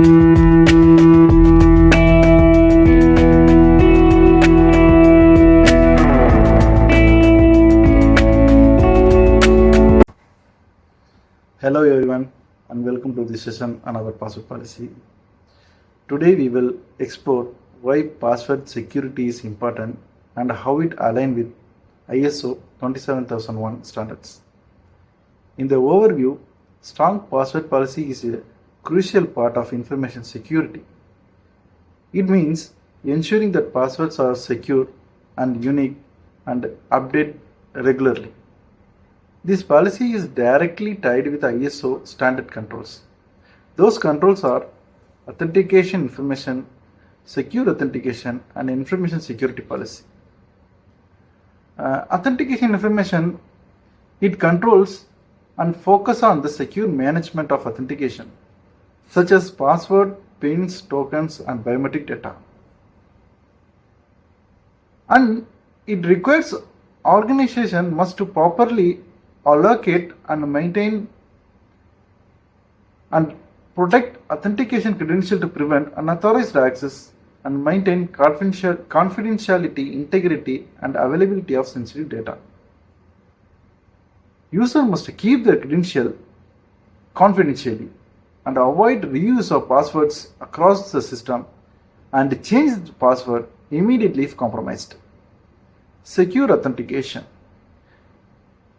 Hello everyone and welcome to this session on our password policy. Today we will explore why password security is important and how it aligns with ISO27001 standards. In the overview, strong password policy is a crucial part of information security. It means ensuring that passwords are secure and unique and updated regularly. This policy is directly tied with ISO standard controls. Those controls are authentication information, secure authentication, and information security policy. Authentication information, it controls and focus on the secure management of authentication, such as password, pins, tokens, and biometric data. And it requires organization must to properly allocate and maintain and protect authentication credential to prevent unauthorized access and maintain confidentiality, integrity, and availability of sensitive data. User must keep their credential confidentially and avoid reuse of passwords across the system and change the password immediately if compromised. Secure authentication.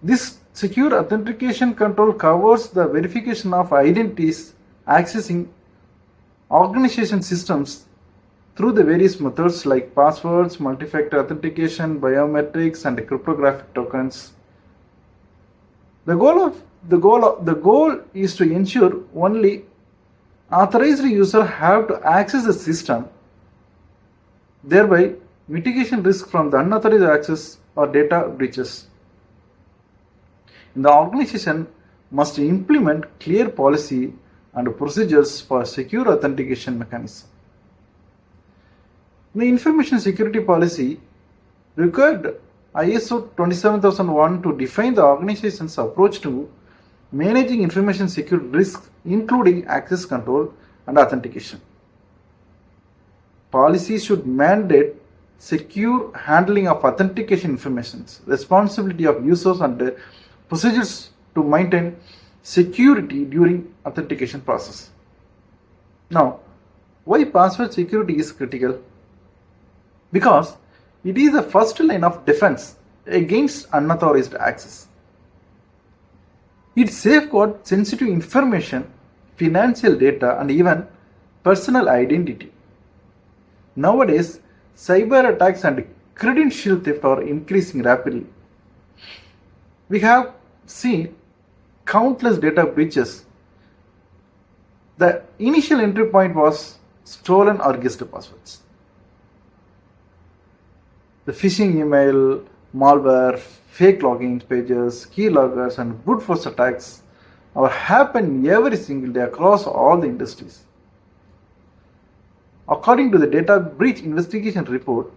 This secure authentication control covers the verification of identities accessing organization systems through the various methods like passwords, multi-factor authentication, biometrics, and cryptographic tokens. The goal is to ensure only authorized users have to access the system, thereby mitigation risk from the unauthorized access or data breaches. The organization must implement clear policy and procedures for secure authentication mechanism. The information security policy required ISO 27001 to define the organization's approach to managing information security risks, including access control and authentication. Policy should mandate secure handling of authentication information, responsibility of users, and procedures to maintain security during authentication process. Now, why password security is critical? Because it is the first line of defense against unauthorized access. It safeguards sensitive information, financial data, and even personal identity. Nowadays, cyber attacks and credential theft are increasing rapidly. We have seen countless data breaches. The initial entry point was stolen or guessed passwords. The phishing email, malware, fake login pages, keyloggers, and brute force attacks are happening every single day across all the industries. According to the data breach investigation report,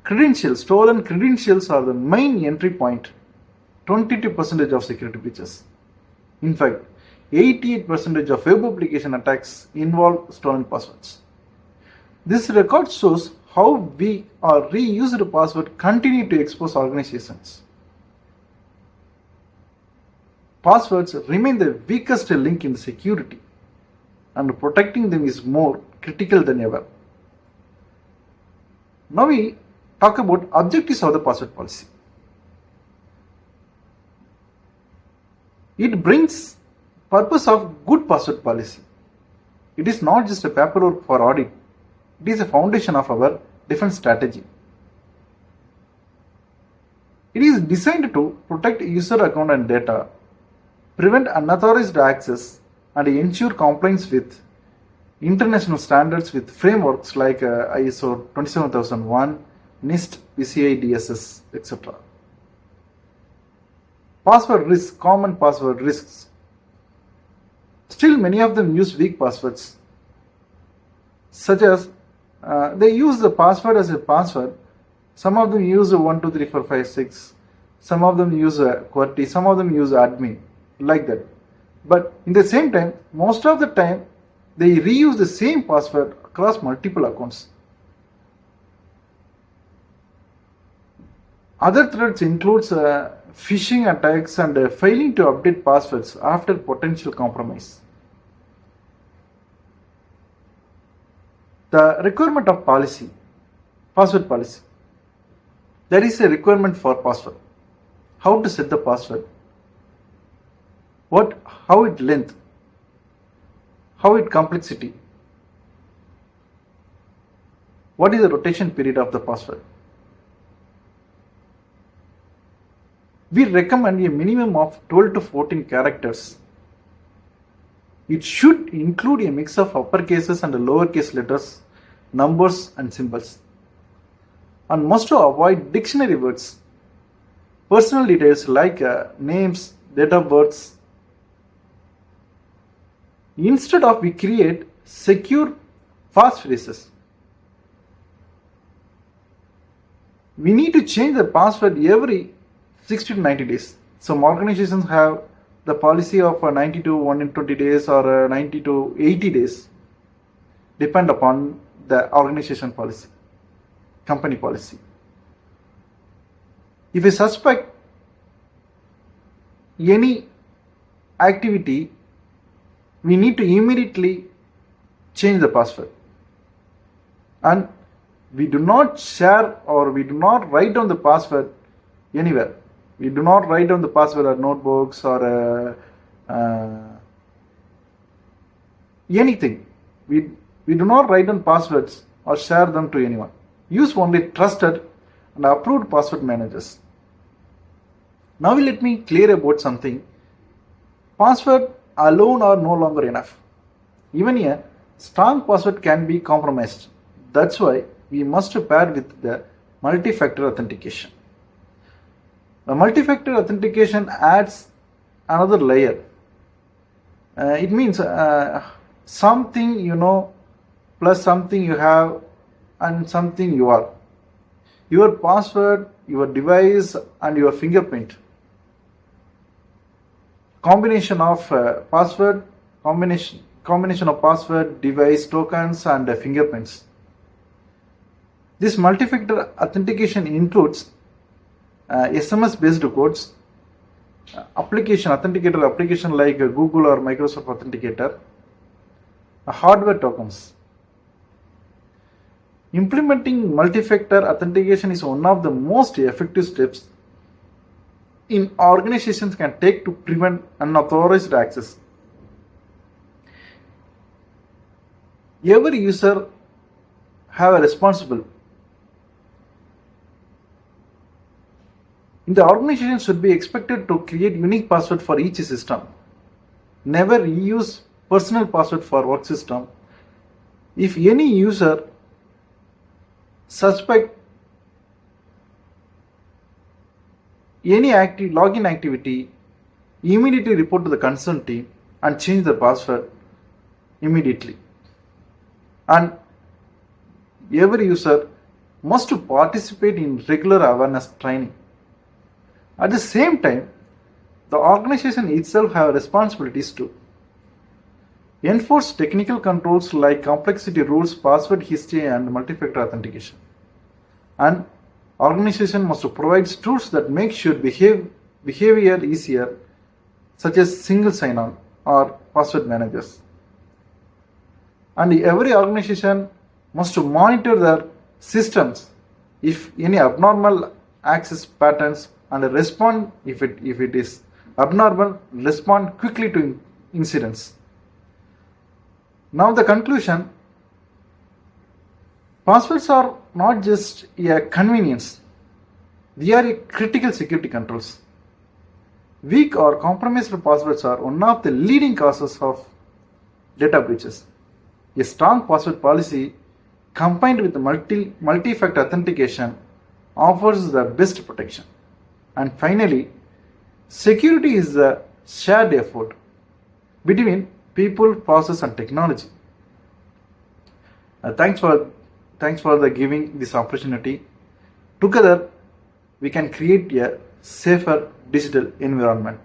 stolen credentials are the main entry point. 22% of security breaches. In fact, 88% of web application attacks involve stolen passwords. This record shows how weak or reused passwords continue to expose organizations. Passwords remain the weakest link in security, and protecting them is more critical than ever. Now we talk about objectives of the password policy. It brings purpose of good password policy. It is not just a paperwork for audit. It is a foundation of our defense strategy. It is designed to protect user account and data, prevent unauthorized access, and ensure compliance with international standards with frameworks like ISO 27001, NIST, PCI DSS, etc. Password risks, common password risks. Still, many of them use weak passwords, such as they use the password as a password. Some of them use 1, 2, 3, 4, 5, 6. Some of them use QWERTY. Some of them use admin, like that. But in the same time, most of the time, they reuse the same password across multiple accounts. Other threats includes phishing attacks and failing to update passwords after potential compromise. The requirement of policy, password policy. There is a requirement for password. How to set the password? How it length? How it complexity? What is the rotation period of the password? We recommend a minimum of 12 to 14 characters. It should include a mix of uppercases and lowercase letters, numbers and symbols. And must to avoid dictionary words, personal details like names, date of births. Instead of, we create secure passphrases. We need to change the password every 60 to 90 days. Some organizations have the policy of 90 to 120 days or 90 to 80 days, depend upon the organization policy, company policy. If we suspect any activity, we need to immediately change the password. And we do not share or we do not write down the password anywhere. We do not write down the password or notebooks or anything. We do not write down passwords or share them to anyone. Use only trusted and approved password managers. Now let me clear about something. Password alone are no longer enough. Even a strong password can be compromised. That's why we must pair with the multi-factor authentication. The multi-factor authentication adds another layer. It means something you know plus something you have and something you are. Your password, your device and your fingerprint. Combination of password, combination of password, device, tokens and fingerprints. This multi-factor authentication includes SMS based codes, authenticator application like Google or Microsoft Authenticator, hardware tokens. Implementing multi-factor authentication is one of the most effective steps in organizations can take to prevent unauthorized access. Every user have a responsible. The organization should be expected to create unique password for each system. Never use personal password for work system. If any user suspect any login activity, immediately report to the concerned team and change the password immediately. And every user must participate in regular awareness training. At the same time, the organization itself have responsibilities to enforce technical controls like complexity rules, password history and multi-factor authentication. And organization must provide tools that make sure behavior easier, such as single sign-on or password managers. And every organization must monitor their systems if any abnormal access patterns and respond if it is abnormal, respond quickly to incidents. Now the conclusion, passwords are not just a convenience, they are a critical security controls. Weak or compromised passwords are one of the leading causes of data breaches. A strong password policy combined with multi-factor authentication offers the best protection. And finally, security is a shared effort between people, process and technology. Thanks for giving this opportunity. Together, we can create a safer digital environment.